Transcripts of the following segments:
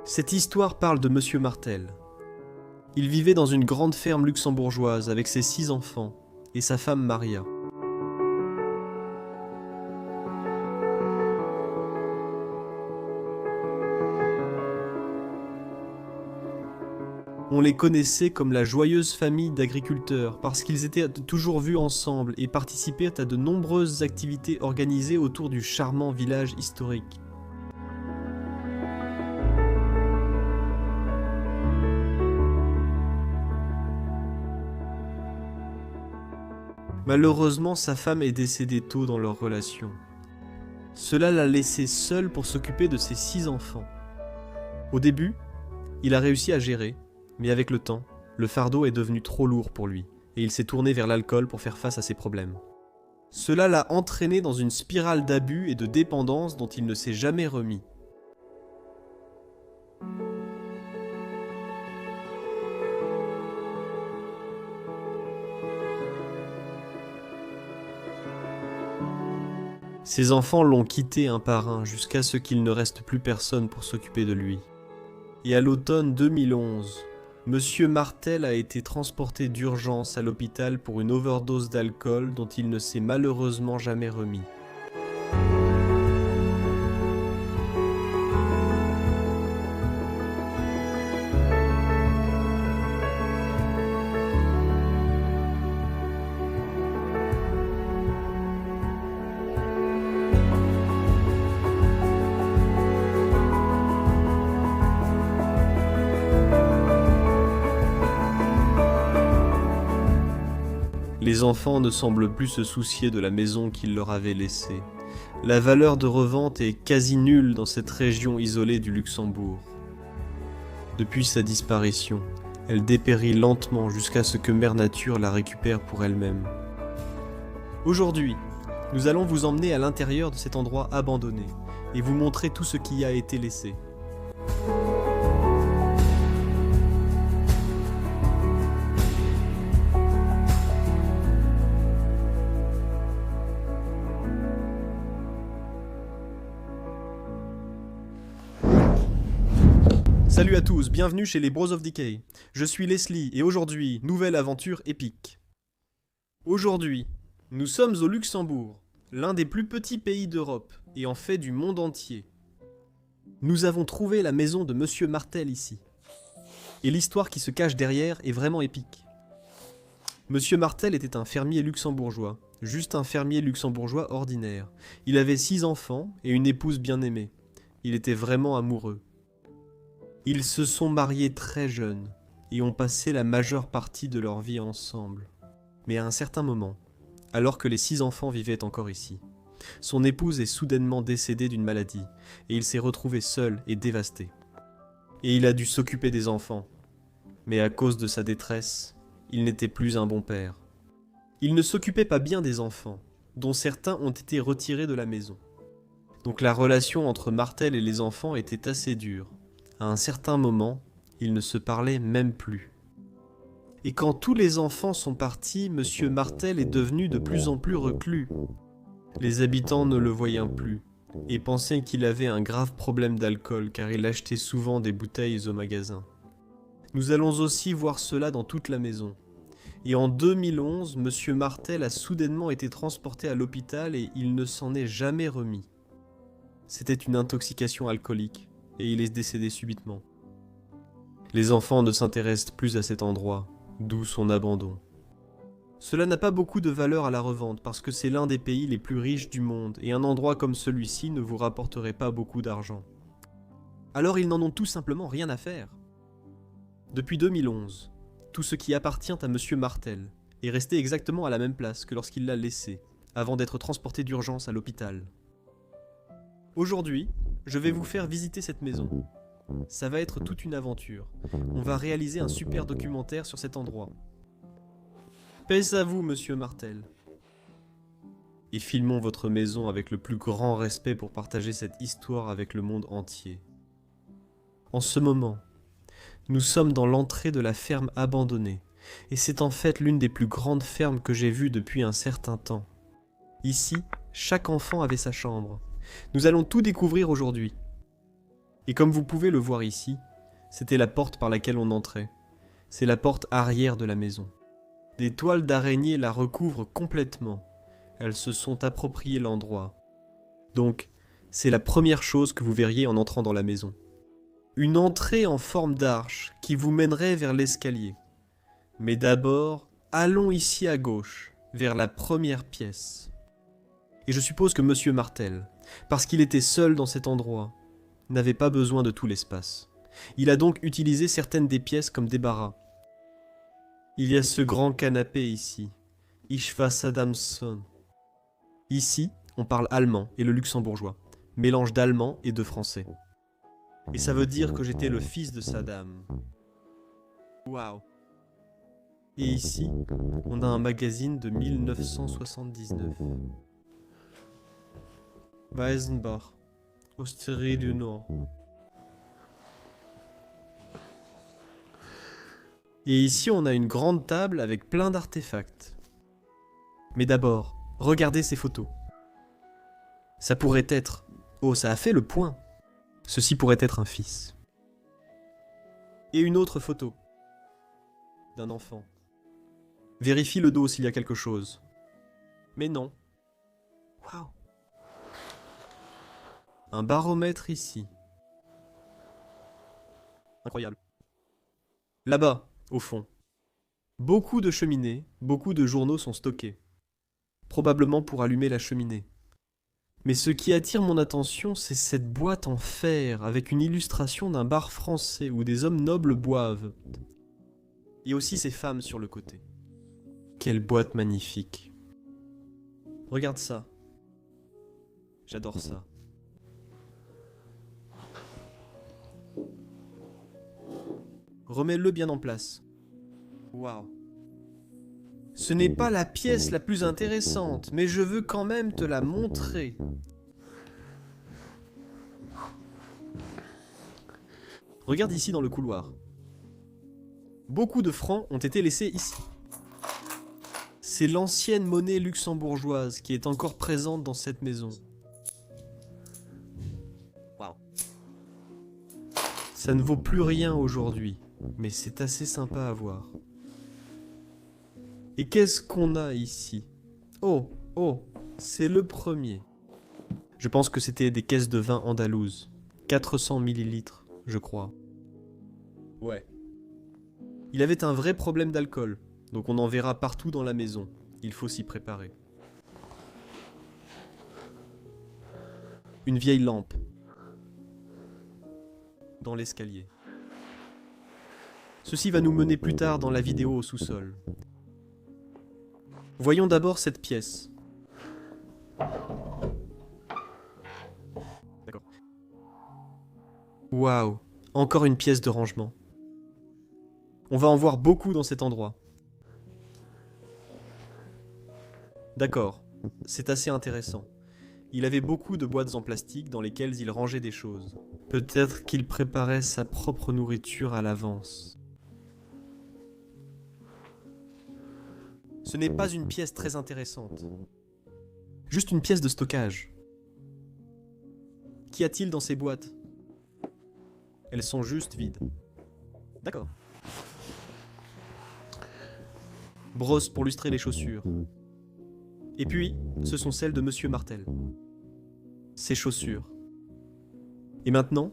Cette histoire parle de Monsieur Martel. Il vivait dans une grande ferme luxembourgeoise avec ses 6 enfants et sa femme Maria. On les connaissait comme la joyeuse famille d'agriculteurs parce qu'ils étaient toujours vus ensemble et participaient à de nombreuses activités organisées autour du charmant village historique. Malheureusement, sa femme est décédée tôt dans leur relation. Cela l'a laissé seul pour s'occuper de ses 6 enfants. Au début, il a réussi à gérer, mais avec le temps, le fardeau est devenu trop lourd pour lui, et il s'est tourné vers l'alcool pour faire face à ses problèmes. Cela l'a entraîné dans une spirale d'abus et de dépendance dont il ne s'est jamais remis. Ses enfants l'ont quitté un par un jusqu'à ce qu'il ne reste plus personne pour s'occuper de lui. Et à l'automne 2011, Monsieur Martel a été transporté d'urgence à l'hôpital pour une overdose d'alcool dont il ne s'est malheureusement jamais remis. Les enfants ne semblent plus se soucier de la maison qu'il leur avait laissée. La valeur de revente est quasi nulle dans cette région isolée du Luxembourg. Depuis sa disparition, elle dépérit lentement jusqu'à ce que Mère Nature la récupère pour elle-même. Aujourd'hui, nous allons vous emmener à l'intérieur de cet endroit abandonné et vous montrer tout ce qui y a été laissé. Salut à tous, bienvenue chez les Bros of Decay. Je suis Leslie et aujourd'hui, nouvelle aventure épique. Aujourd'hui, nous sommes au Luxembourg, l'un des plus petits pays d'Europe et en fait du monde entier. Nous avons trouvé la maison de Monsieur Martel ici. Et l'histoire qui se cache derrière est vraiment épique. Monsieur Martel était un fermier luxembourgeois, juste un fermier luxembourgeois ordinaire. Il avait 6 enfants et une épouse bien aimée. Il était vraiment amoureux. Ils se sont mariés très jeunes et ont passé la majeure partie de leur vie ensemble. Mais à un certain moment, alors que les 6 enfants vivaient encore ici, son épouse est soudainement décédée d'une maladie et il s'est retrouvé seul et dévasté. Et il a dû s'occuper des enfants. Mais à cause de sa détresse, il n'était plus un bon père. Il ne s'occupait pas bien des enfants, dont certains ont été retirés de la maison. Donc la relation entre Martel et les enfants était assez dure. À un certain moment, ils ne se parlaient même plus. Et quand tous les enfants sont partis, Monsieur Martel est devenu de plus en plus reclus. Les habitants ne le voyaient plus et pensaient qu'il avait un grave problème d'alcool car il achetait souvent des bouteilles au magasin. Nous allons aussi voir cela dans toute la maison. Et en 2011, Monsieur Martel a soudainement été transporté à l'hôpital et il ne s'en est jamais remis. C'était une intoxication alcoolique. Et il est décédé subitement. Les enfants ne s'intéressent plus à cet endroit, d'où son abandon. Cela n'a pas beaucoup de valeur à la revente parce que c'est l'un des pays les plus riches du monde et un endroit comme celui-ci ne vous rapporterait pas beaucoup d'argent. Alors ils n'en ont tout simplement rien à faire. Depuis 2011, tout ce qui appartient à Monsieur Martel est resté exactement à la même place que lorsqu'il l'a laissé, avant d'être transporté d'urgence à l'hôpital. Aujourd'hui, je vais vous faire visiter cette maison. Ça va être toute une aventure. On va réaliser un super documentaire sur cet endroit. Paix à vous, Monsieur Martel. Et filmons votre maison avec le plus grand respect pour partager cette histoire avec le monde entier. En ce moment, nous sommes dans l'entrée de la ferme abandonnée, et c'est en fait l'une des plus grandes fermes que j'ai vues depuis un certain temps. Ici, chaque enfant avait sa chambre. Nous allons tout découvrir aujourd'hui. Et comme vous pouvez le voir ici, c'était la porte par laquelle on entrait. C'est la porte arrière de la maison. Des toiles d'araignée la recouvrent complètement. Elles se sont appropriées l'endroit. Donc, c'est la première chose que vous verriez en entrant dans la maison. Une entrée en forme d'arche qui vous mènerait vers l'escalier. Mais d'abord, allons ici à gauche, vers la première pièce. Et je suppose que Monsieur Martel, parce qu'il était seul dans cet endroit, n'avait pas besoin de tout l'espace. Il a donc utilisé certaines des pièces comme débarras. Il y a ce grand canapé ici, Ishva Adamson. Ici, on parle allemand et le luxembourgeois, mélange d'allemand et de français. Et ça veut dire que j'étais le fils de Saddam. Waouh! Et ici, on a un magazine de 1979. Weisenbach, Austrie du Nord. Et ici, on a une grande table avec plein d'artefacts. Mais d'abord, regardez ces photos. Ça pourrait être... Oh, ça a fait le point. Ceci pourrait être un fils. Et une autre photo. D'un enfant. Vérifie le dos s'il y a quelque chose. Mais non. Waouh. Un baromètre ici. Incroyable. Là-bas, au fond. Beaucoup de cheminées, beaucoup de journaux sont stockés. Probablement pour allumer la cheminée. Mais ce qui attire mon attention, c'est cette boîte en fer avec une illustration d'un bar français où des hommes nobles boivent. Et aussi ces femmes sur le côté. Quelle boîte magnifique. Regarde ça. J'adore ça. Remets-le bien en place. Waouh. Ce n'est pas la pièce la plus intéressante, mais je veux quand même te la montrer. Regarde ici dans le couloir. Beaucoup de francs ont été laissés ici. C'est l'ancienne monnaie luxembourgeoise qui est encore présente dans cette maison. Waouh. Ça ne vaut plus rien aujourd'hui, mais c'est assez sympa à voir. Et qu'est-ce qu'on a ici? Oh, c'est le premier. Je pense que c'était des caisses de vin andalouses. 400 millilitres, je crois. Ouais. Il avait un vrai problème d'alcool, donc on en verra partout dans la maison. Il faut s'y préparer. Une vieille lampe. Dans l'escalier. Ceci va nous mener plus tard dans la vidéo au sous-sol. Voyons d'abord cette pièce. D'accord. Waouh, encore une pièce de rangement. On va en voir beaucoup dans cet endroit. D'accord, c'est assez intéressant. Il avait beaucoup de boîtes en plastique dans lesquelles il rangeait des choses. Peut-être qu'il préparait sa propre nourriture à l'avance. Ce n'est pas une pièce très intéressante. Juste une pièce de stockage. Qu'y a-t-il dans ces boîtes? Elles sont juste vides. D'accord. Brosse pour lustrer les chaussures. Et puis, ce sont celles de Monsieur Martel. Ses chaussures. Et maintenant,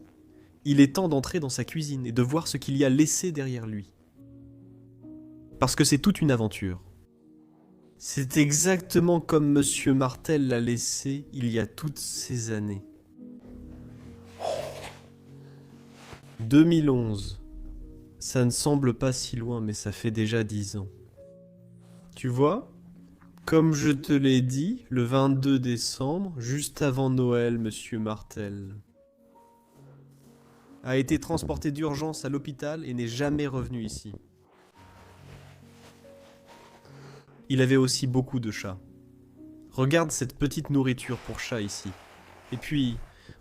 il est temps d'entrer dans sa cuisine et de voir ce qu'il y a laissé derrière lui. Parce que c'est toute une aventure. C'est exactement comme Monsieur Martel l'a laissé il y a toutes ces années. 2011. Ça ne semble pas si loin, mais ça fait déjà 10 ans. Tu vois ? Comme je te l'ai dit, le 22 décembre, juste avant Noël, Monsieur Martel a été transporté d'urgence à l'hôpital et n'est jamais revenu ici. Il avait aussi beaucoup de chats. Regarde cette petite nourriture pour chat ici. Et puis,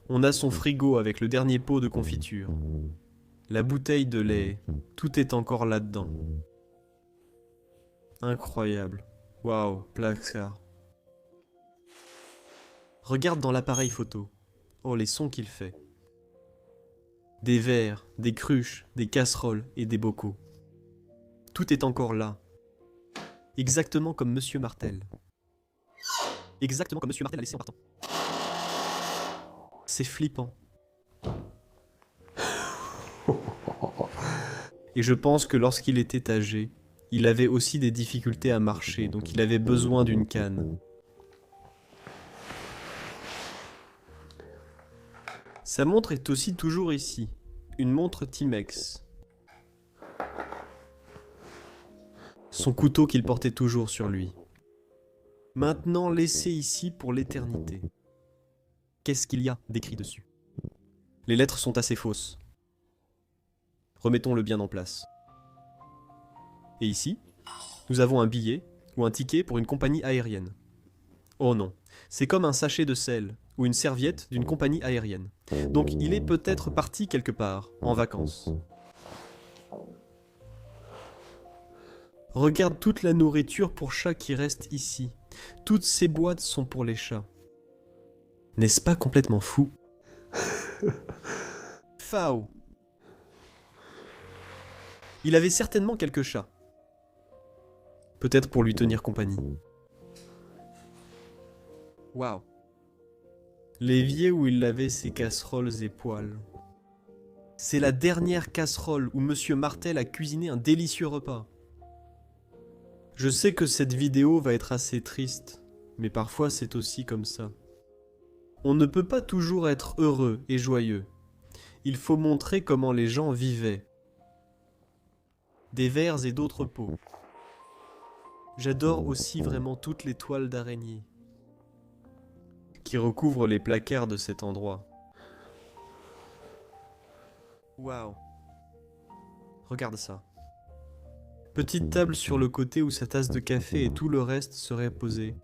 on a son frigo avec le dernier pot de confiture. La bouteille de lait, tout est encore là-dedans. Incroyable. Waouh, placard. Regarde dans l'appareil photo. Oh, les sons qu'il fait. Des verres, des cruches, des casseroles et des bocaux. Tout est encore là. Exactement comme Monsieur Martel. Exactement comme Monsieur Martel a laissé en partant. C'est flippant. Et je pense que lorsqu'il était âgé, il avait aussi des difficultés à marcher, donc il avait besoin d'une canne. Sa montre est aussi toujours ici, une montre Timex. Son couteau qu'il portait toujours sur lui. Maintenant laissé ici pour l'éternité. Qu'est-ce qu'il y a d'écrit dessus? Les lettres sont assez fausses. Remettons-le bien en place. Et ici, nous avons un billet ou un ticket pour une compagnie aérienne. Oh non, c'est comme un sachet de sel ou une serviette d'une compagnie aérienne. Donc il est peut-être parti quelque part, en vacances. Regarde toute la nourriture pour chats qui reste ici. Toutes ces boîtes sont pour les chats. N'est-ce pas complètement fou? Fao. Il avait certainement quelques chats. Peut-être pour lui tenir compagnie. Waouh. L'évier où il lavait ses casseroles et poêles. C'est la dernière casserole où Monsieur Martel a cuisiné un délicieux repas. Je sais que cette vidéo va être assez triste, mais parfois c'est aussi comme ça. On ne peut pas toujours être heureux et joyeux. Il faut montrer comment les gens vivaient. Des vers et d'autres peaux. J'adore aussi vraiment toutes les toiles d'araignée qui recouvrent les placards de cet endroit. Waouh. Regarde ça. Petite table sur le côté où sa tasse de café et tout le reste serait posé.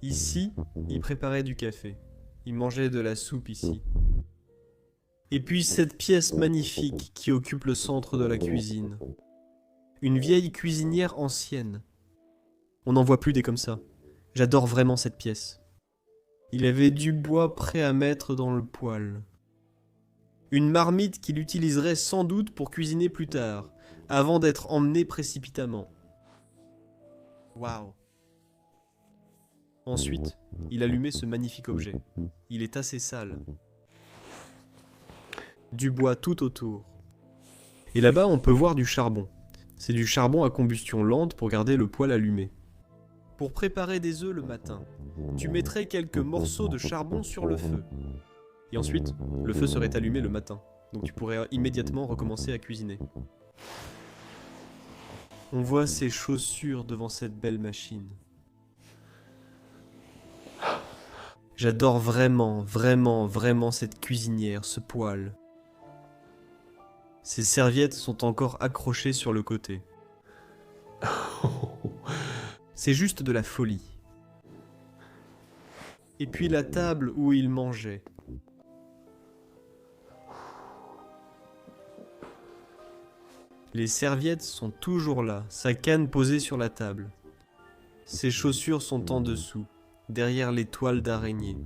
Ici, il préparait du café. Il mangeait de la soupe ici. Et puis cette pièce magnifique qui occupe le centre de la cuisine. Une vieille cuisinière ancienne. On n'en voit plus des comme ça. J'adore vraiment cette pièce. Il avait du bois prêt à mettre dans le poêle. Une marmite qu'il utiliserait sans doute pour cuisiner plus tard, avant d'être emmené précipitamment. Waouh. Ensuite, il allumait ce magnifique objet. Il est assez sale. Du bois tout autour. Et là-bas, on peut voir du charbon. C'est du charbon à combustion lente pour garder le poêle allumé. Pour préparer des œufs le matin, tu mettrais quelques morceaux de charbon sur le feu. Et ensuite, le feu serait allumé le matin. Donc tu pourrais immédiatement recommencer à cuisiner. On voit ses chaussures devant cette belle machine. J'adore vraiment, vraiment, vraiment cette cuisinière, ce poêle. Ces serviettes sont encore accrochées sur le côté. C'est juste de la folie. Et puis la table où il mangeait. Les serviettes sont toujours là, sa canne posée sur la table. Ses chaussures sont en dessous, derrière les toiles d'araignée.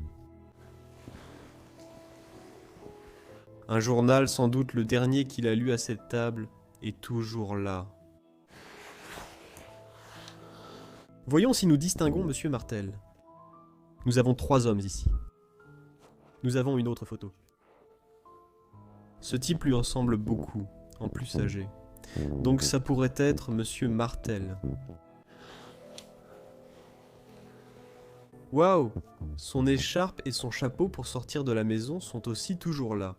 Un journal, sans doute le dernier qu'il a lu à cette table, est toujours là. Voyons si nous distinguons Monsieur Martel. Nous avons 3 hommes ici. Nous avons une autre photo. Ce type lui ressemble beaucoup, en plus âgé. Donc ça pourrait être Monsieur Martel. Waouh! Son écharpe et son chapeau pour sortir de la maison sont aussi toujours là.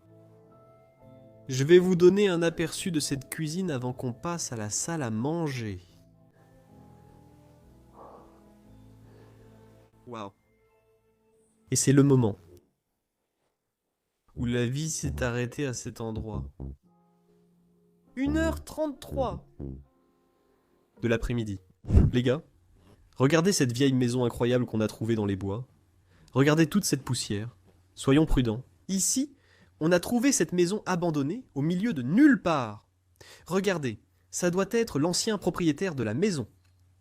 Je vais vous donner un aperçu de cette cuisine avant qu'on passe à la salle à manger. Waouh! Et c'est le moment où la vie s'est arrêtée à cet endroit. 1h33 de l'après-midi. Les gars, regardez cette vieille maison incroyable qu'on a trouvée dans les bois. Regardez toute cette poussière. Soyons prudents. Ici, on a trouvé cette maison abandonnée au milieu de nulle part. Regardez, ça doit être l'ancien propriétaire de la maison.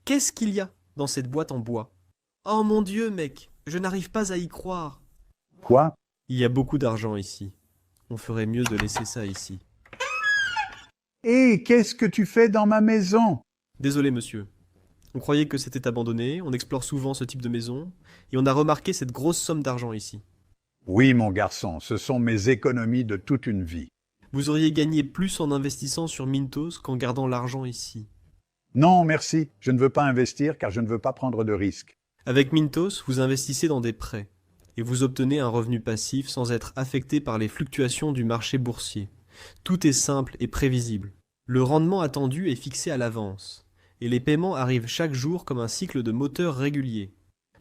Qu'est-ce qu'il y a dans cette boîte en bois? Oh mon Dieu, mec, je n'arrive pas à y croire. Quoi? Il y a beaucoup d'argent ici. On ferait mieux de laisser ça ici. Hé, qu'est-ce que tu fais dans ma maison? Désolé, monsieur. On croyait que c'était abandonné, on explore souvent ce type de maison, et on a remarqué cette grosse somme d'argent ici. Oui, mon garçon, ce sont mes économies de toute une vie. Vous auriez gagné plus en investissant sur Mintos qu'en gardant l'argent ici. Non, merci, je ne veux pas investir car je ne veux pas prendre de risques. Avec Mintos, vous investissez dans des prêts, et vous obtenez un revenu passif sans être affecté par les fluctuations du marché boursier. Tout est simple et prévisible. Le rendement attendu est fixé à l'avance, et les paiements arrivent chaque jour comme un cycle de moteur régulier.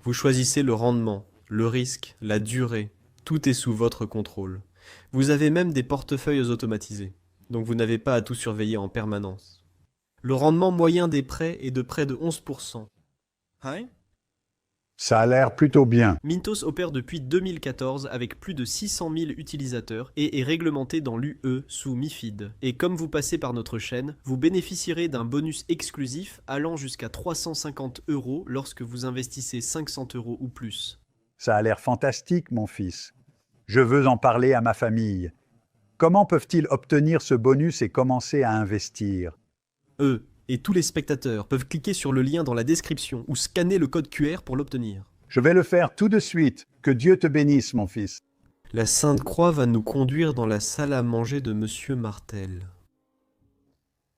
Vous choisissez le rendement, le risque, la durée, tout est sous votre contrôle. Vous avez même des portefeuilles automatisés, donc vous n'avez pas à tout surveiller en permanence. Le rendement moyen des prêts est de près de 11%. Hein? Ça a l'air plutôt bien. Mintos opère depuis 2014 avec plus de 600 000 utilisateurs et est réglementé dans l'UE sous MiFID. Et comme vous passez par notre chaîne, vous bénéficierez d'un bonus exclusif allant jusqu'à 350 € lorsque vous investissez 500 € ou plus. Ça a l'air fantastique, mon fils. Je veux en parler à ma famille. Comment peuvent-ils obtenir ce bonus et commencer à investir? Eux et tous les spectateurs peuvent cliquer sur le lien dans la description ou scanner le code QR pour l'obtenir. Je vais le faire tout de suite. Que Dieu te bénisse, mon fils. La Sainte Croix va nous conduire dans la salle à manger de Monsieur Martel.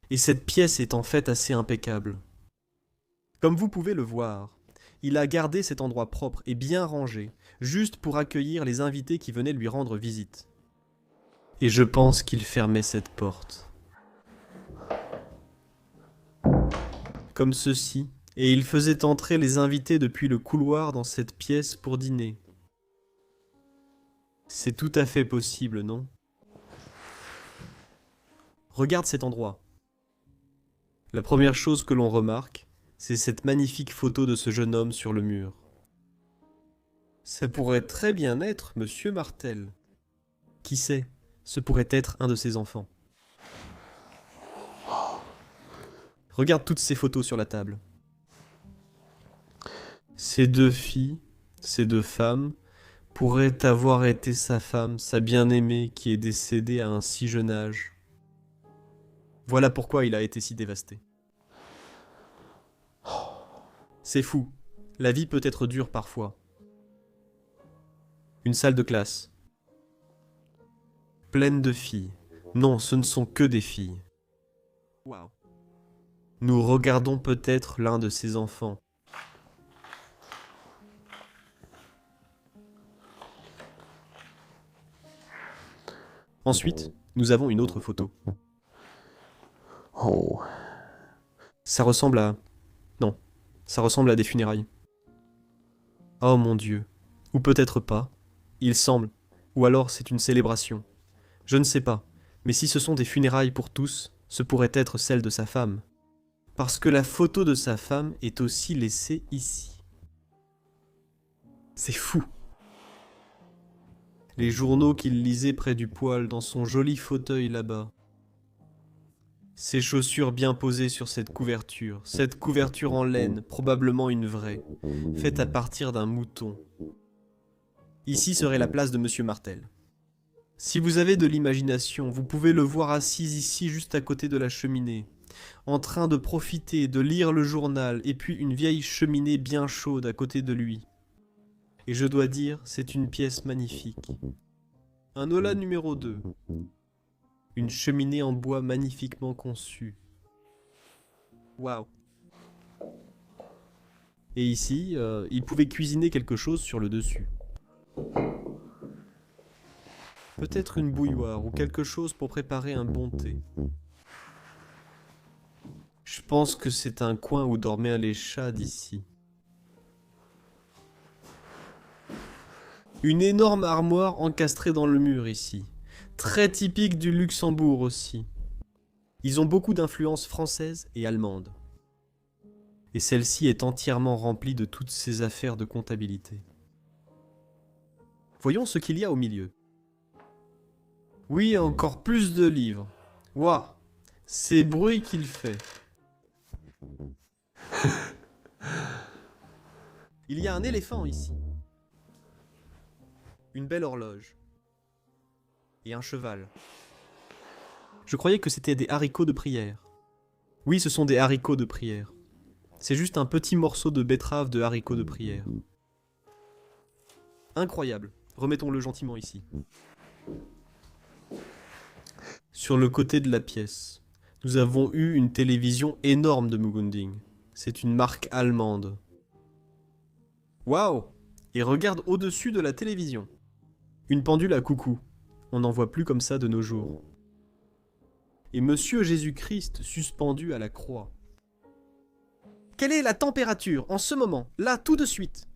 Et cette pièce est en fait assez impeccable. Comme vous pouvez le voir, il a gardé cet endroit propre et bien rangé, juste pour accueillir les invités qui venaient lui rendre visite. Et je pense qu'il fermait cette porte. Comme ceci, et il faisait entrer les invités depuis le couloir dans cette pièce pour dîner. C'est tout à fait possible, non? Regarde cet endroit. La première chose que l'on remarque, c'est cette magnifique photo de ce jeune homme sur le mur. Ça pourrait très bien être Monsieur Martel. Qui sait, ce pourrait être un de ses enfants. Regarde toutes ces photos sur la table. Ces deux filles, ces deux femmes, pourraient avoir été sa femme, sa bien-aimée qui est décédée à un si jeune âge. Voilà pourquoi il a été si dévasté. C'est fou, la vie peut être dure parfois. Une salle de classe. Pleine de filles. Non, ce ne sont que des filles. Waouh. Nous regardons peut-être l'un de ses enfants. Ensuite, nous avons une autre photo. Oh. Ça ressemble à... Non, ça ressemble à des funérailles. Oh mon Dieu. Ou peut-être pas. Il semble. Ou alors c'est une célébration. Je ne sais pas. Mais si ce sont des funérailles pour tous, ce pourrait être celle de sa femme. Parce que la photo de sa femme est aussi laissée ici. C'est fou. Les journaux qu'il lisait près du poêle dans son joli fauteuil là-bas. Ses chaussures bien posées sur cette couverture en laine, probablement une vraie, faite à partir d'un mouton. Ici serait la place de Monsieur Martel. Si vous avez de l'imagination, vous pouvez le voir assis ici juste à côté de la cheminée, en train de profiter, de lire le journal, et puis une vieille cheminée bien chaude à côté de lui. Et je dois dire, c'est une pièce magnifique. Un Ola numéro 2. Une cheminée en bois magnifiquement conçue. Waouh. Et ici, il pouvait cuisiner quelque chose sur le dessus. Peut-être une bouilloire ou quelque chose pour préparer un bon thé. Je pense que c'est un coin où dormaient les chats d'ici. Une énorme armoire encastrée dans le mur ici. Très typique du Luxembourg aussi. Ils ont beaucoup d'influences françaises et allemandes. Et celle-ci est entièrement remplie de toutes ces affaires de comptabilité. Voyons ce qu'il y a au milieu. Oui, encore plus de livres. Waouh, ces bruits qu'il fait. Il y a un éléphant ici. Une belle horloge. Et un cheval. Je croyais que c'était des haricots de prière. Oui, ce sont des haricots de prière. C'est juste un petit morceau de betterave de haricots de prière. Incroyable. Remettons-le gentiment ici. Sur le côté de la pièce, nous avons eu une télévision énorme de Mugunding. C'est une marque allemande. Waouh! Et regarde au-dessus de la télévision. Une pendule à coucou. On n'en voit plus comme ça de nos jours. Et Monsieur Jésus-Christ suspendu à la croix. Quelle est la température en ce moment, là, tout de suite?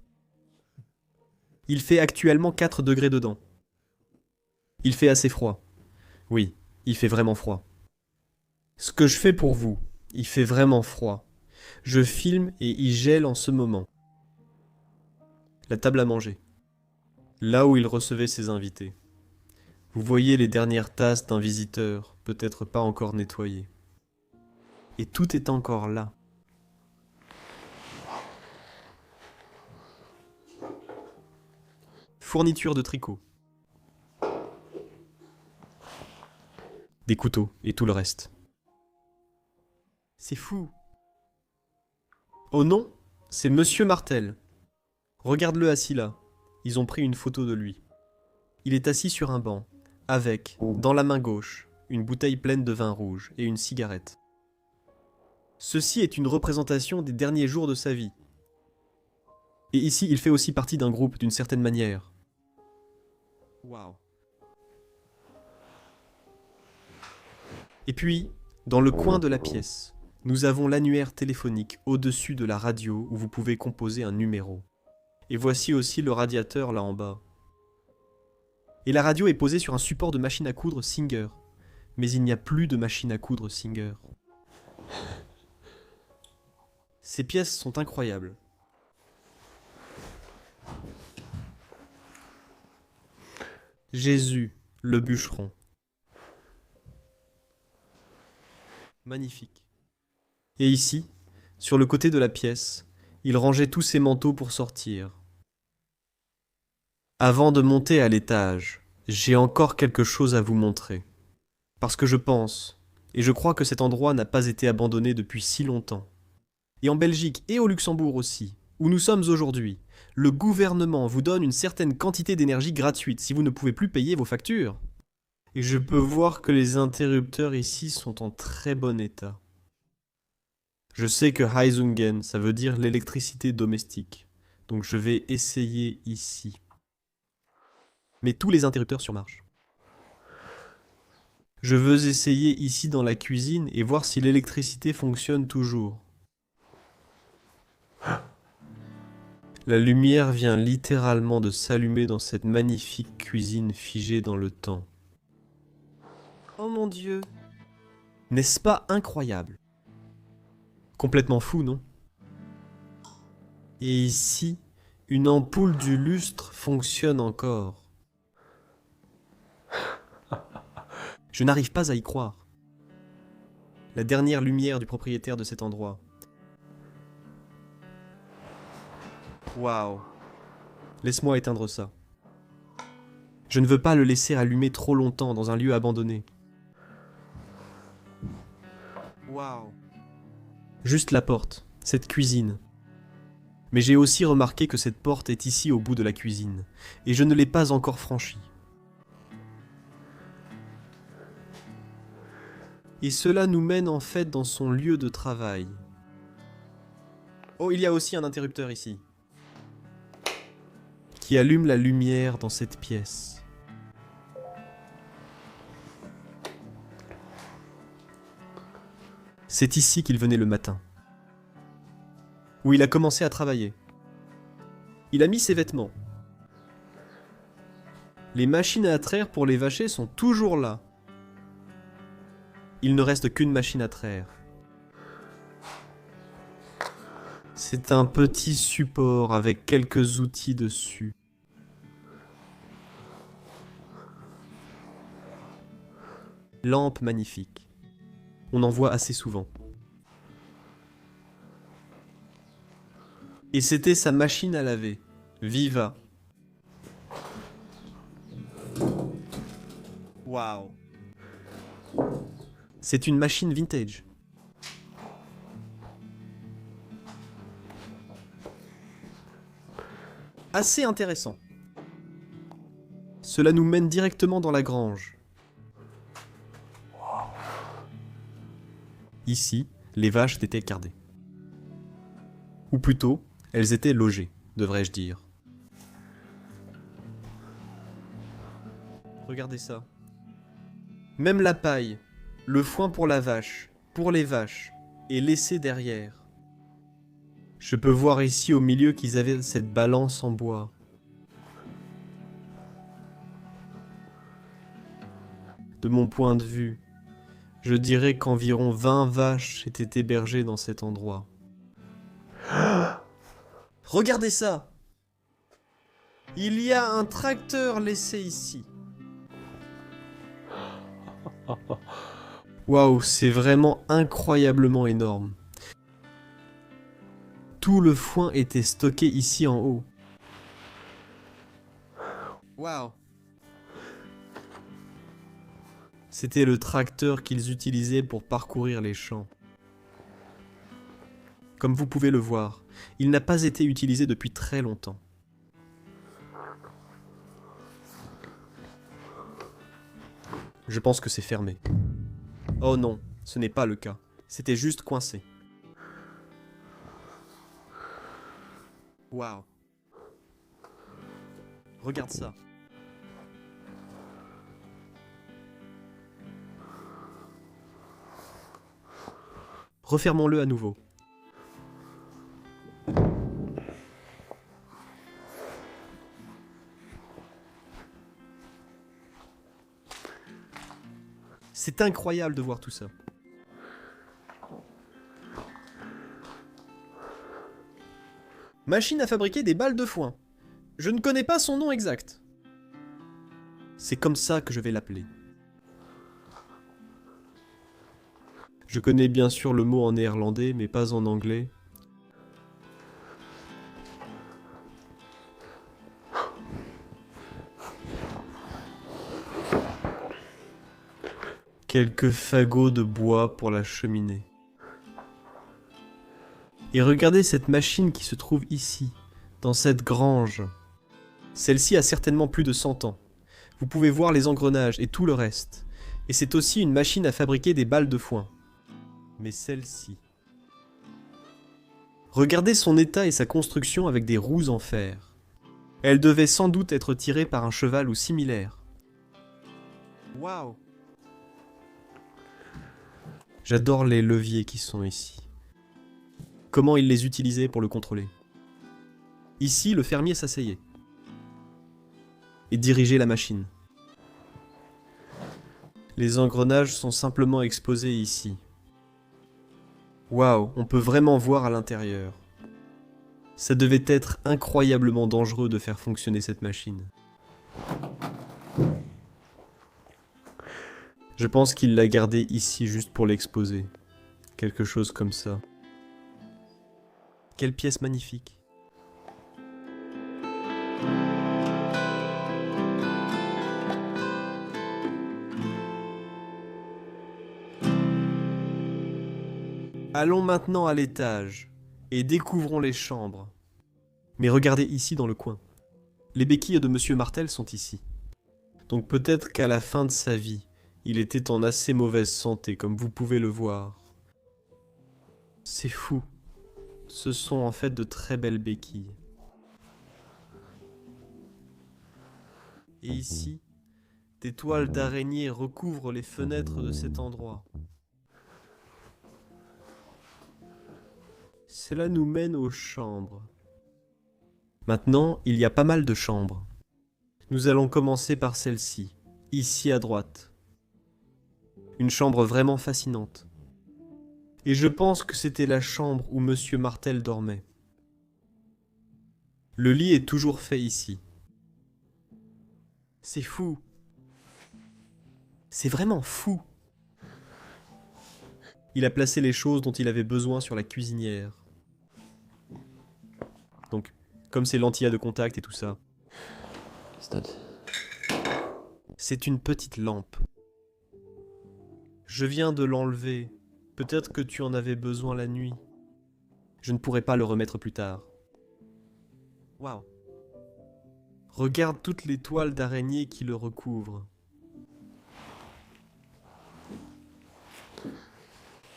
Il fait actuellement 4 degrés dedans. Il fait assez froid. Oui, il fait vraiment froid. Ce que je fais pour vous, il fait vraiment froid. Je filme et il gèle en ce moment. La table à manger. Là où il recevait ses invités. Vous voyez les dernières tasses d'un visiteur, peut-être pas encore nettoyées. Et tout est encore là. Fourniture de tricot. Des couteaux et tout le reste. C'est fou. Oh non, c'est Monsieur Martel. Regarde-le assis là. Ils ont pris une photo de lui. Il est assis sur un banc, avec, dans la main gauche, une bouteille pleine de vin rouge et une cigarette. Ceci est une représentation des derniers jours de sa vie. Et ici, il fait aussi partie d'un groupe d'une certaine manière. Waouh. Et puis, dans le coin de la pièce, nous avons l'annuaire téléphonique au-dessus de la radio où vous pouvez composer un numéro. Et voici aussi le radiateur là en bas. Et la radio est posée sur un support de machine à coudre Singer. Mais il n'y a plus de machine à coudre Singer. Ces pièces sont incroyables. Jésus, le bûcheron. Magnifique. Et ici, sur le côté de la pièce, il rangeait tous ses manteaux pour sortir. Avant de monter à l'étage, j'ai encore quelque chose à vous montrer. Parce que je pense, et je crois que cet endroit n'a pas été abandonné depuis si longtemps. Et en Belgique et au Luxembourg aussi, où nous sommes aujourd'hui, le gouvernement vous donne une certaine quantité d'énergie gratuite si vous ne pouvez plus payer vos factures. Et je peux voir que les interrupteurs ici sont en très bon état. Je sais que Heizungen, ça veut dire l'électricité domestique. Donc je vais essayer ici. Mais tous les interrupteurs surmarchent. Je veux essayer ici dans la cuisine et voir si l'électricité fonctionne toujours. La lumière vient littéralement de s'allumer dans cette magnifique cuisine figée dans le temps. Oh mon Dieu! N'est-ce pas incroyable? Complètement fou, non? Et ici, une ampoule du lustre fonctionne encore. Je n'arrive pas à y croire. La dernière lumière du propriétaire de cet endroit. Waouh! Laisse-moi éteindre ça. Je ne veux pas le laisser allumer trop longtemps dans un lieu abandonné. Waouh! Juste la porte, cette cuisine. Mais j'ai aussi remarqué que cette porte est ici au bout de la cuisine, et je ne l'ai pas encore franchie. Et cela nous mène en fait dans son lieu de travail. Oh, il y a aussi un interrupteur ici, qui allume la lumière dans cette pièce. C'est ici qu'il venait le matin, où il a commencé à travailler. Il a mis ses vêtements. Les machines à traire pour les vachers sont toujours là. Il ne reste qu'une machine à traire. C'est un petit support avec quelques outils dessus. Lampe magnifique. On en voit assez souvent. Et c'était sa machine à laver, Viva. Waouh. C'est une machine vintage. Assez intéressant. Cela nous mène directement dans la grange. Ici, les vaches étaient gardées. Ou plutôt, elles étaient logées, devrais-je dire. Regardez ça. Même la paille, le foin pour la vache, pour les vaches, est laissé derrière. Je peux voir ici au milieu qu'ils avaient cette balance en bois. De mon point de vue, je dirais qu'environ 20 vaches étaient hébergées dans cet endroit. Regardez ça! Il y a un tracteur laissé ici. Waouh, c'est vraiment incroyablement énorme. Tout le foin était stocké ici en haut. Waouh. C'était le tracteur qu'ils utilisaient pour parcourir les champs. Comme vous pouvez le voir, il n'a pas été utilisé depuis très longtemps. Je pense que c'est fermé. Oh non, ce n'est pas le cas. C'était juste coincé. Waouh. Regarde ça. Refermons-le à nouveau. C'est incroyable de voir tout ça. Machine à fabriquer des balles de foin. Je ne connais pas son nom exact. C'est comme ça que je vais l'appeler. Je connais bien sûr le mot en néerlandais, mais pas en anglais. Quelques fagots de bois pour la cheminée. Et regardez cette machine qui se trouve ici, dans cette grange. Celle-ci a certainement plus de 100 ans. Vous pouvez voir les engrenages et tout le reste. Et c'est aussi une machine à fabriquer des balles de foin. Mais celle-ci... Regardez son état et sa construction avec des roues en fer. Elle devait sans doute être tirée par un cheval ou similaire. Waouh! J'adore les leviers qui sont ici. Comment il les utilisait pour le contrôler. Ici, le fermier s'asseyait et dirigeait la machine. Les engrenages sont simplement exposés ici. Waouh, on peut vraiment voir à l'intérieur. Ça devait être incroyablement dangereux de faire fonctionner cette machine. Je pense qu'il l'a gardée ici juste pour l'exposer. Quelque chose comme ça. Quelle pièce magnifique. Allons maintenant à l'étage et découvrons les chambres. Mais regardez ici dans le coin. Les béquilles de Monsieur Martel sont ici. Donc peut-être qu'à la fin de sa vie, il était en assez mauvaise santé, comme vous pouvez le voir. C'est fou. Ce sont en fait de très belles béquilles. Et ici, des toiles d'araignée recouvrent les fenêtres de cet endroit. Cela nous mène aux chambres. Maintenant, il y a pas mal de chambres. Nous allons commencer par celle-ci, ici à droite. Une chambre vraiment fascinante. Et je pense que c'était la chambre où Monsieur Martel dormait. Le lit est toujours fait ici. C'est fou. C'est vraiment fou. Il a placé les choses dont il avait besoin sur la cuisinière. Donc, comme ses lentilles de contact et tout ça. C'est une petite lampe. Je viens de l'enlever. Peut-être que tu en avais besoin la nuit. Je ne pourrai pas le remettre plus tard. Waouh. Regarde toutes les toiles d'araignée qui le recouvrent.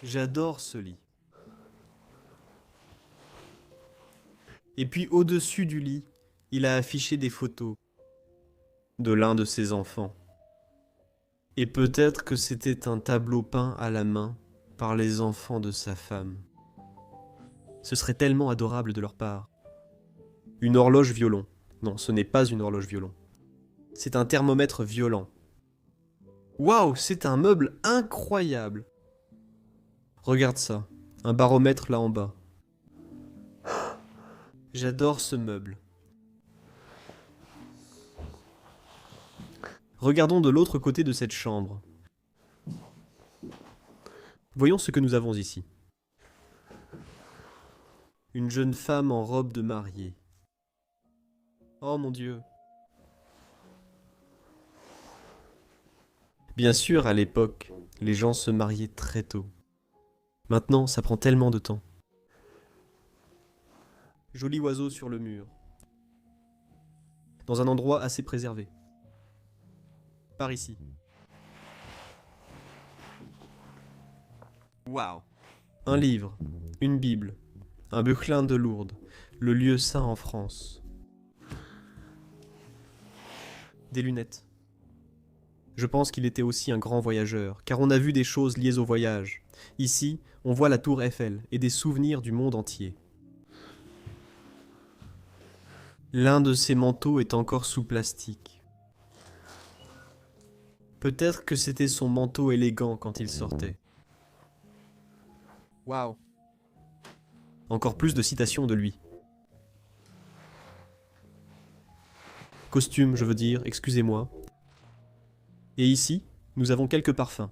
J'adore ce lit. Et puis au-dessus du lit, il a affiché des photos de l'un de ses enfants. Et peut-être que c'était un tableau peint à la main par les enfants de sa femme. Ce serait tellement adorable de leur part. Une horloge violon. Non, ce n'est pas une horloge violon. C'est un thermomètre violent. Waouh, c'est un meuble incroyable. Regarde ça, un baromètre là en bas. J'adore ce meuble. Regardons de l'autre côté de cette chambre. Voyons ce que nous avons ici. Une jeune femme en robe de mariée. Oh mon Dieu. Bien sûr, à l'époque, les gens se mariaient très tôt. Maintenant, ça prend tellement de temps. Joli oiseau sur le mur. Dans un endroit assez préservé. Par ici. Waouh. Un livre, une Bible, un Buchelin de Lourdes, le lieu saint en France. Des lunettes. Je pense qu'il était aussi un grand voyageur, car on a vu des choses liées au voyage. Ici, on voit la tour Eiffel et des souvenirs du monde entier. L'un de ses manteaux est encore sous plastique. Peut-être que c'était son manteau élégant quand il sortait. Waouh. Encore plus de citations de lui. Costume, je veux dire, excusez-moi. Et ici, nous avons quelques parfums.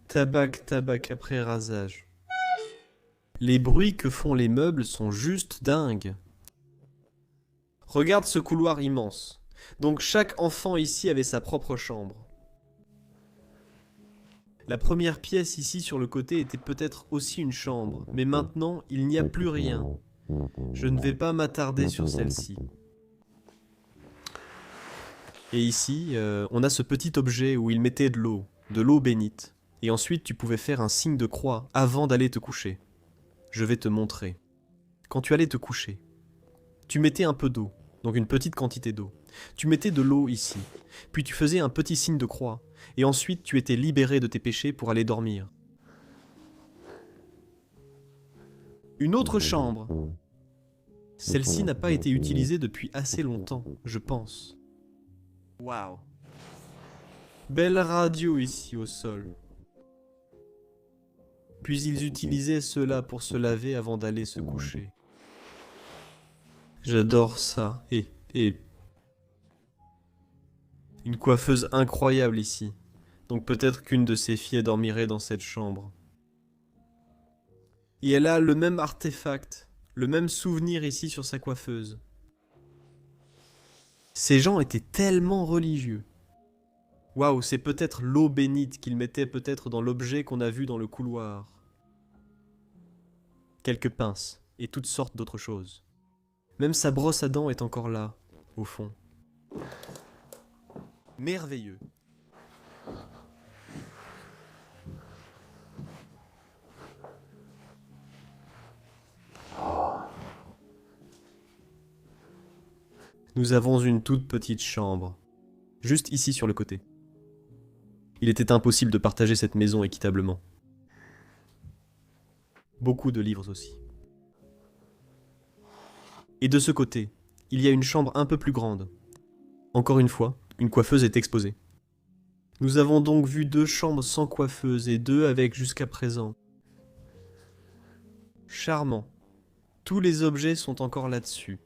Tabac après rasage. Les bruits que font les meubles sont juste dingues. Regarde ce couloir immense. Donc chaque enfant ici avait sa propre chambre. La première pièce ici sur le côté était peut-être aussi une chambre, mais maintenant il n'y a plus rien. Je ne vais pas m'attarder sur celle-ci. Et ici, on a ce petit objet où il mettait de l'eau bénite. Et ensuite tu pouvais faire un signe de croix avant d'aller te coucher. Je vais te montrer. Quand tu allais te coucher, tu mettais un peu d'eau, donc une petite quantité d'eau. Tu mettais de l'eau ici, puis tu faisais un petit signe de croix, et ensuite tu étais libéré de tes péchés pour aller dormir. Une autre chambre. Celle-ci n'a pas été utilisée depuis assez longtemps, je pense. Waouh. Belle radio ici au sol. Puis ils utilisaient cela pour se laver avant d'aller se coucher. J'adore ça. Et une coiffeuse incroyable ici. Donc peut-être qu'une de ses filles dormirait dans cette chambre. Et elle a le même artefact, le même souvenir ici sur sa coiffeuse. Ces gens étaient tellement religieux. Waouh, c'est peut-être l'eau bénite qu'ils mettaient peut-être dans l'objet qu'on a vu dans le couloir. Quelques pinces et toutes sortes d'autres choses. Même sa brosse à dents est encore là, au fond. Merveilleux. Nous avons une toute petite chambre, juste ici sur le côté. Il était impossible de partager cette maison équitablement. Beaucoup de livres aussi. Et de ce côté, il y a une chambre un peu plus grande. Encore une fois, une coiffeuse est exposée. Nous avons donc vu 2 chambres sans coiffeuse et 2 avec jusqu'à présent. Charmant. Tous les objets sont encore là-dessus.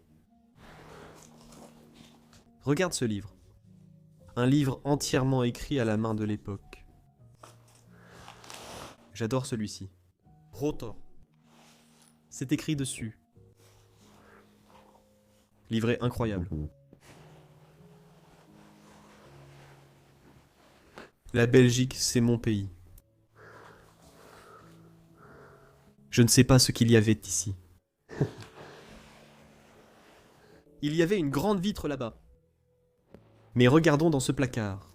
Regarde ce livre. Un livre entièrement écrit à la main de l'époque. J'adore celui-ci. Rotor. C'est écrit dessus. Livret incroyable. La Belgique, c'est mon pays. Je ne sais pas ce qu'il y avait ici. Il y avait une grande vitre là-bas. Mais regardons dans ce placard.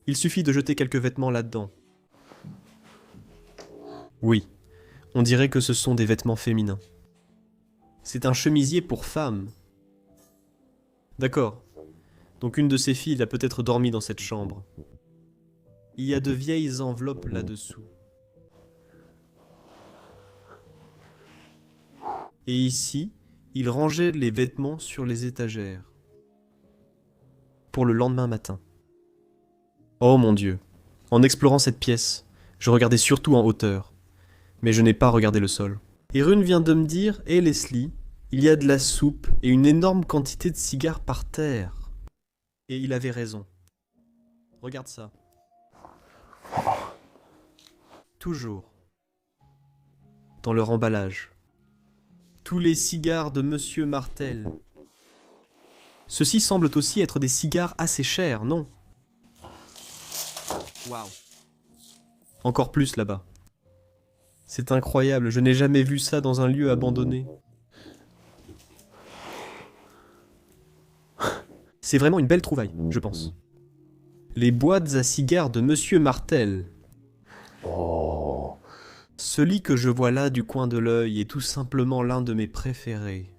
Il suffit de jeter quelques vêtements là-dedans. Oui, on dirait que ce sont des vêtements féminins. C'est un chemisier pour femmes. D'accord. Donc une de ces filles a peut-être dormi dans cette chambre. Il y a de vieilles enveloppes là-dessous. Et ici, il rangeait les vêtements sur les étagères. Pour le lendemain matin. Oh mon Dieu. En explorant cette pièce, je regardais surtout en hauteur. Mais je n'ai pas regardé le sol. Et Rune vient de me dire, hé Leslie, il y a de la soupe et une énorme quantité de cigares par terre. Et il avait raison. Regarde ça. Toujours. Dans leur emballage. Tous les cigares de Monsieur Martel. Ceux-ci semblent aussi être des cigares assez chers, non? Waouh. Encore plus là-bas. C'est incroyable, je n'ai jamais vu ça dans un lieu abandonné. C'est vraiment une belle trouvaille, je pense. Les boîtes à cigares de Monsieur Martel. Oh. Ce lit que je vois là du coin de l'œil est tout simplement l'un de mes préférés.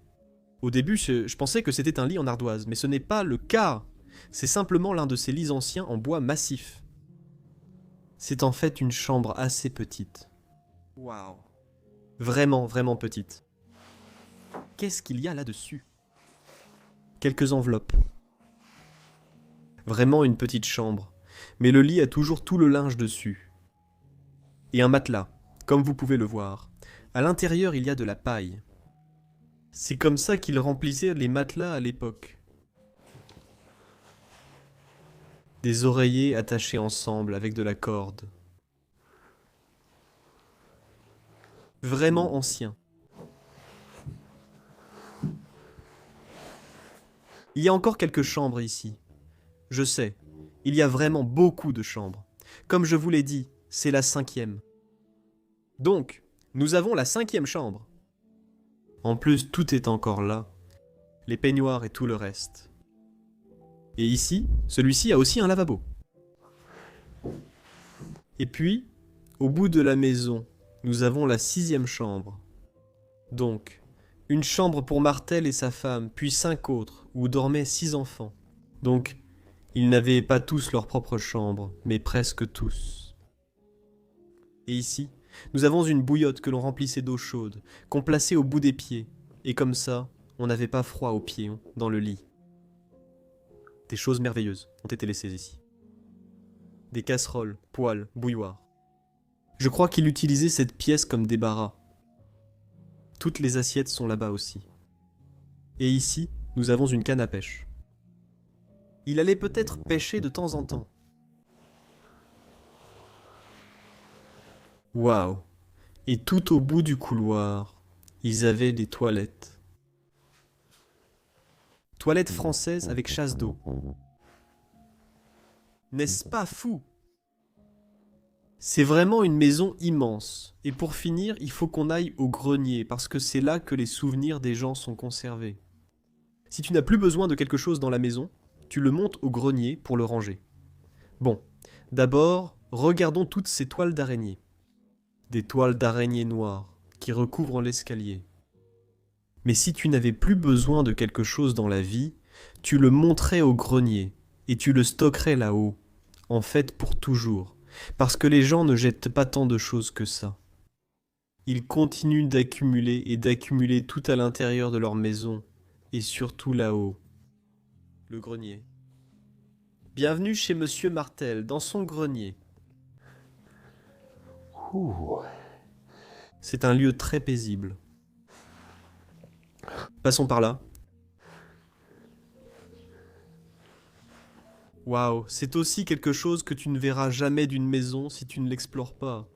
Au début, je pensais que c'était un lit en ardoise, mais ce n'est pas le cas. C'est simplement l'un de ces lits anciens en bois massif. C'est en fait une chambre assez petite. Waouh. Vraiment, vraiment petite. Qu'est-ce qu'il y a là-dessus? Quelques enveloppes. Vraiment une petite chambre, mais le lit a toujours tout le linge dessus. Et un matelas, comme vous pouvez le voir. À l'intérieur, il y a de la paille. C'est comme ça qu'ils remplissaient les matelas à l'époque. Des oreillers attachés ensemble avec de la corde. Vraiment ancien. Il y a encore quelques chambres ici. Je sais, il y a vraiment beaucoup de chambres. Comme je vous l'ai dit, c'est la 5e. Donc, nous avons la 5e chambre. En plus, tout est encore là. Les peignoirs et tout le reste. Et ici, celui-ci a aussi un lavabo. Et puis, au bout de la maison, nous avons la 6e chambre. Donc, une chambre pour Martel et sa femme, puis 5 autres, où dormaient 6 enfants. Donc, ils n'avaient pas tous leur propre chambre, mais presque tous. Et ici, nous avons une bouillotte que l'on remplissait d'eau chaude, qu'on plaçait au bout des pieds, et comme ça, on n'avait pas froid aux pieds, dans le lit. Des choses merveilleuses ont été laissées ici. Des casseroles, poêles, bouilloires. Je crois qu'il utilisait cette pièce comme débarras. Toutes les assiettes sont là-bas aussi. Et ici, nous avons une canne à pêche. Il allait peut-être pêcher de temps en temps. Waouh! Et tout au bout du couloir, ils avaient des toilettes. Toilettes françaises avec chasse d'eau. N'est-ce pas fou? C'est vraiment une maison immense. Et pour finir, il faut qu'on aille au grenier, parce que c'est là que les souvenirs des gens sont conservés. Si tu n'as plus besoin de quelque chose dans la maison, tu le montes au grenier pour le ranger. Bon, d'abord, regardons toutes ces toiles d'araignée. Des toiles d'araignée noires qui recouvrent l'escalier. Mais si tu n'avais plus besoin de quelque chose dans la vie, tu le monterais au grenier et tu le stockerais là-haut, en fait pour toujours, parce que les gens ne jettent pas tant de choses que ça. Ils continuent d'accumuler et d'accumuler tout à l'intérieur de leur maison, et surtout là-haut. Le grenier. Bienvenue chez Monsieur Martel, dans son grenier. Ouh. C'est un lieu très paisible. Passons par là. Waouh, c'est aussi quelque chose que tu ne verras jamais d'une maison si tu ne l'explores pas.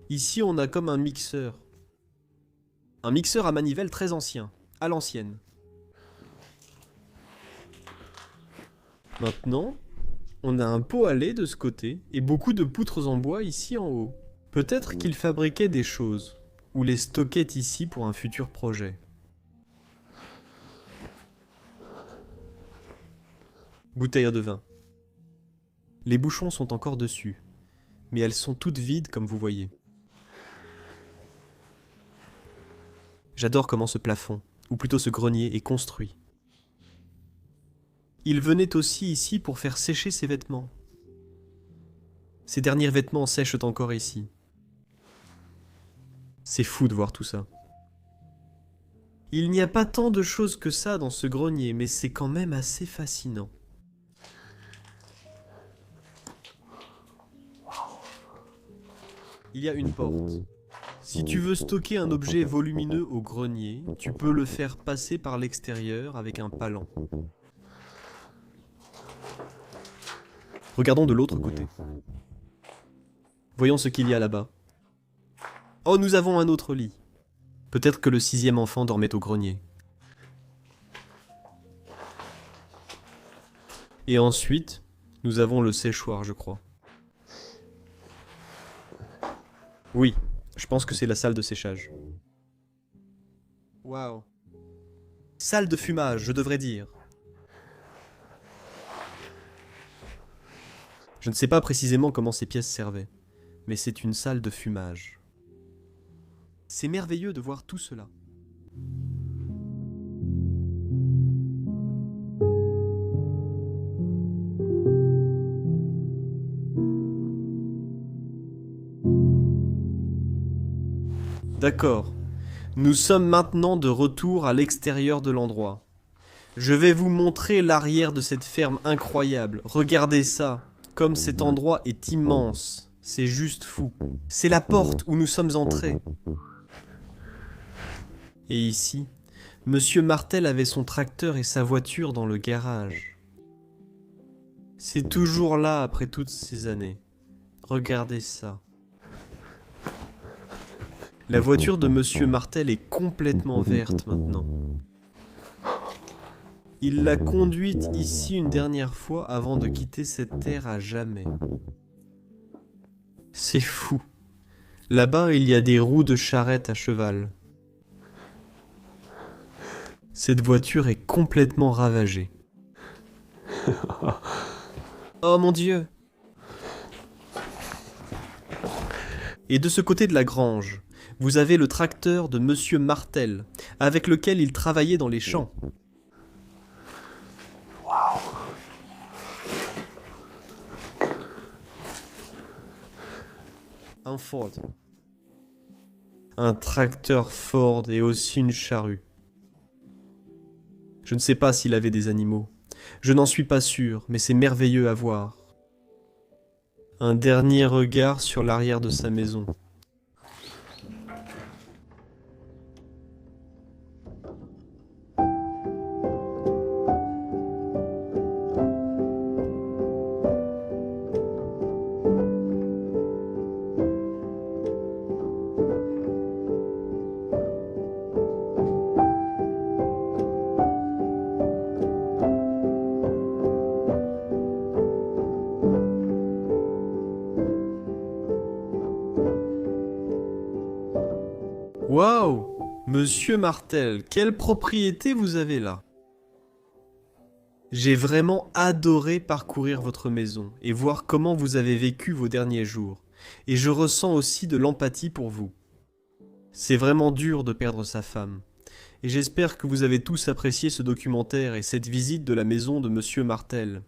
Ici, on a comme un mixeur. Un mixeur à manivelle très ancien, à l'ancienne. Maintenant, on a un pot à lait de ce côté et beaucoup de poutres en bois ici en haut. Peut-être qu'il fabriquait des choses, ou les stockait ici pour un futur projet. Bouteille de vin. Les bouchons sont encore dessus, mais elles sont toutes vides comme vous voyez. J'adore comment ce plafond, ou plutôt ce grenier, est construit. Il venait aussi ici pour faire sécher ses vêtements. Ses derniers vêtements sèchent encore ici. C'est fou de voir tout ça. Il n'y a pas tant de choses que ça dans ce grenier, mais c'est quand même assez fascinant. Il y a une porte. Si tu veux stocker un objet volumineux au grenier, tu peux le faire passer par l'extérieur avec un palan. Regardons de l'autre côté. Voyons ce qu'il y a là-bas. Oh, nous avons un autre lit. Peut-être que le 6e enfant dormait au grenier. Et ensuite, nous avons le séchoir, je crois. Oui, je pense que c'est la salle de séchage. Waouh. Salle de fumage, je devrais dire. Je ne sais pas précisément comment ces pièces servaient, mais c'est une salle de fumage. C'est merveilleux de voir tout cela. D'accord. Nous sommes maintenant de retour à l'extérieur de l'endroit. Je vais vous montrer l'arrière de cette ferme incroyable. Regardez ça. Comme cet endroit est immense. C'est juste fou. C'est la porte où nous sommes entrés. Et ici, Monsieur Martel avait son tracteur et sa voiture dans le garage. C'est toujours là après toutes ces années. Regardez ça. La voiture de Monsieur Martel est complètement verte maintenant. Il l'a conduite ici une dernière fois avant de quitter cette terre à jamais. C'est fou. Là-bas, il y a des roues de charrette à cheval. Cette voiture est complètement ravagée. Oh mon Dieu! Et de ce côté de la grange, vous avez le tracteur de Monsieur Martel, avec lequel il travaillait dans les champs. Un Ford. Un tracteur Ford et aussi une charrue. Je ne sais pas s'il avait des animaux. Je n'en suis pas sûr, mais c'est merveilleux à voir. Un dernier regard sur l'arrière de sa maison. Waouh! Monsieur Martel, quelle propriété vous avez là! J'ai vraiment adoré parcourir votre maison et voir comment vous avez vécu vos derniers jours. Et je ressens aussi de l'empathie pour vous. C'est vraiment dur de perdre sa femme. Et j'espère que vous avez tous apprécié ce documentaire et cette visite de la maison de Monsieur Martel.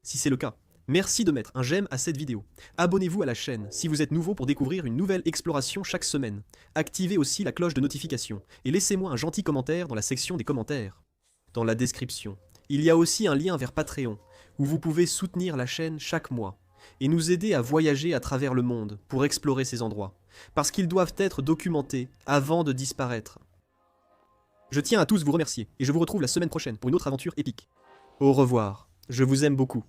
Si c'est le cas, merci de mettre un j'aime à cette vidéo. Abonnez-vous à la chaîne si vous êtes nouveau pour découvrir une nouvelle exploration chaque semaine. Activez aussi la cloche de notification et laissez-moi un gentil commentaire dans la section des commentaires. Dans la description, il y a aussi un lien vers Patreon, où vous pouvez soutenir la chaîne chaque mois et nous aider à voyager à travers le monde pour explorer ces endroits, parce qu'ils doivent être documentés avant de disparaître. Je tiens à tous vous remercier et je vous retrouve la semaine prochaine pour une autre aventure épique. Au revoir, je vous aime beaucoup.